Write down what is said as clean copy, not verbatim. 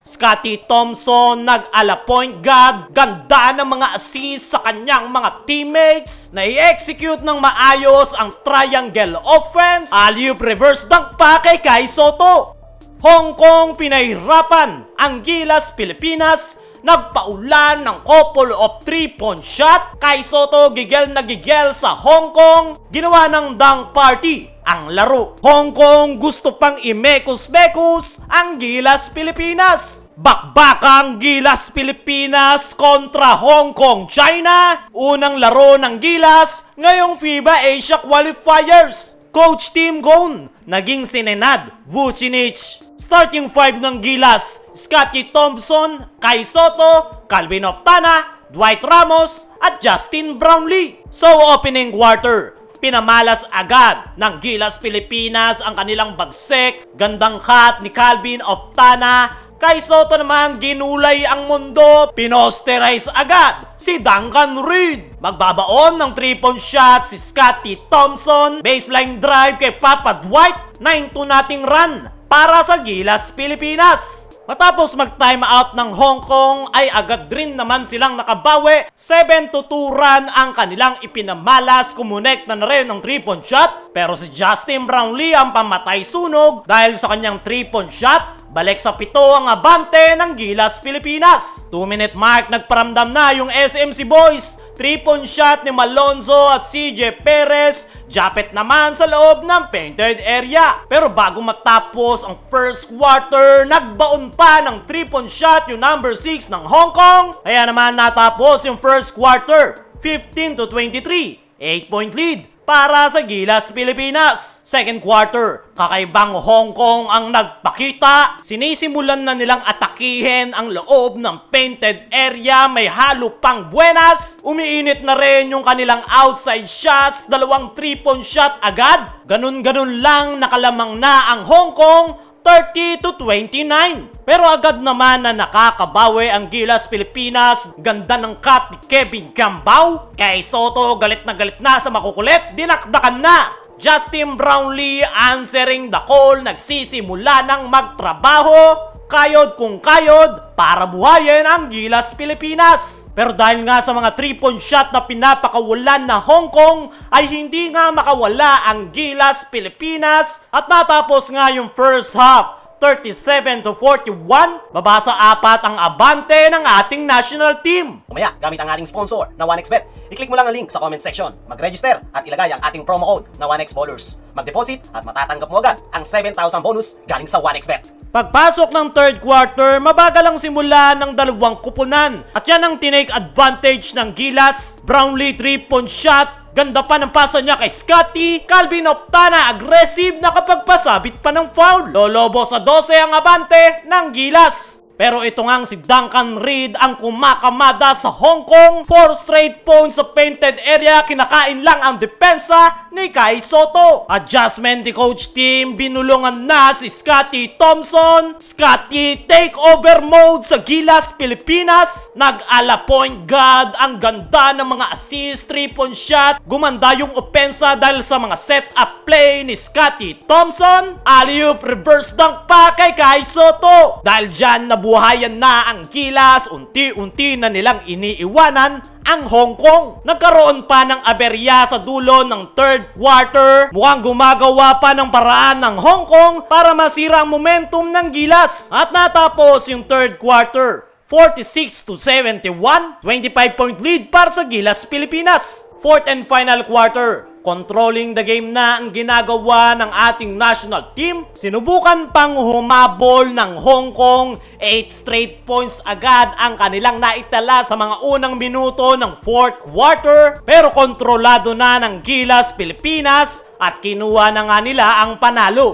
Scottie Thompson nag-ala point guard, ganda ng mga assist sa kanyang mga teammates, na i-execute ng maayos ang triangle offense, alley-oop reverse dunk pa kay Kai Sotto. Hong Kong pinahirapan ang Gilas Pilipinas, nagpaulan ng couple of 3-point shot. Kai Sotto gigel na gigel sa Hong Kong, ginawa ng dunk party ang laro. Hong Kong gusto pang imekos-mekos ang Gilas Pilipinas. Bakbakang Gilas Pilipinas kontra Hong Kong China. Unang laro ng Gilas ngayong FIBA Asia Qualifiers. Coach Tim Gon naging si Nenad Vucinic. Starting 5 ng Gilas: Scottie Thompson, Kai Sotto, Calvin Oftana, Dwight Ramos at Justin Brownlee. So opening quarter, pinamalas agad ng Gilas Pilipinas ang kanilang bagsek. Gandang cut ni Calvin Oftana. Kai Sotto naman ginulay ang mundo, pinosterize agad si Duncan Reed. Magbabaon ng 3-point shot si Scottie Thompson. Baseline drive kay Papa Dwight. 9-2 nating run para sa Gilas Pilipinas. Matapos mag-time out ng Hong Kong ay agad rin naman silang nakabawi. 7-2 run ang kanilang ipinamalas. Kumonect na rin ng 3-point shot. Pero si Justin Brownlee ang pamatay sunog dahil sa kanyang 3-point shot. Balik sa 7 ang abante ng Gilas Pilipinas. 2-minute mark, nagparamdam na yung SMC boys. 3-point shot ni Malonzo at CJ Perez. Japet naman sa loob ng painted area. Pero bago matapos ang first quarter, nagbaon pa ng 3-point shot yung number 6 ng Hong Kong. Kaya naman natapos yung first quarter 15-23. 8-point lead para sa Gilas Pilipinas. Second quarter, kakaibang Hong Kong ang nagpakita. Sinisimulan na nilang atakihin ang loob ng painted area. May halo pang buenas. Umiinit na rin yung kanilang outside shots. 2 3-point shot agad. Ganun-ganun lang nakalamang na ang Hong Kong. 30-29. Pero agad naman na nakakabawi ang Gilas Pilipinas. Ganda ng cut ni Kevin Gambao. Kai Sotto galit na sa makukulit. Dinakdakan na. Justin Brownlee answering the call. Nagsisimula ng magtrabaho. Kayod kung kayod para buhayin ang Gilas Pilipinas. Pero dahil nga sa mga 3-point shot na pinapakawalan na Hong Kong, ay hindi nga makawala ang Gilas Pilipinas. At natapos nga yung first half 37-41, babasa 4 ang abante ng ating national team. Kumaya, gamit ang ating sponsor na 1xBet. I-click mo lang ang link sa comment section, mag-register at ilagay ang ating promo code na 1xBallers. Mag-deposit at matatanggap mo agad ang 7,000 bonus galing sa 1xBet. Pagpasok ng third quarter, mabagal ang simula ng dalawang kupunan. At yan ang tinake advantage ng Gilas. Brownlee 3-point shot. Ganda pa ng pasa niya kay Scottie. Calvin Oftana aggressive na kapag pasabit pa ng foul. Lolobo sa 12 ang abante ng Gilas. Pero ito ngang si Duncan Reed ang kumakamada sa Hong Kong. 4 straight points sa painted area. Kinakain lang ang depensa ni Kai Sotto. Adjustment ni Coach Tim. Binulungan na si Scottie Thompson. Scottie take over mode sa Gilas Pilipinas. Nag-ala point guard. Ang ganda ng mga assist, 3-point shot. Gumanda yung opensa dahil sa mga set-up play ni Scottie Thompson. Alley-oop reverse dunk pa kay Kai Sotto. Dahil dyan nabuhayan na ang Gilas, unti-unti na nilang iniiwanan ang Hong Kong. Nagkaroon pa ng aberya sa dulo ng third quarter. Mukhang gumagawa pa ng paraan ng Hong Kong para masira ang momentum ng Gilas. At natapos yung third quarter 46-71, 25-point lead para sa Gilas Pilipinas. Fourth and final quarter, controlling the game na ang ginagawa ng ating national team. Sinubukan pang humabol ng Hong Kong. 8 straight points agad ang kanilang naitala sa mga unang minuto ng fourth quarter. Pero kontrolado na ng Gilas Pilipinas at kinuha na nga nila ang panalo.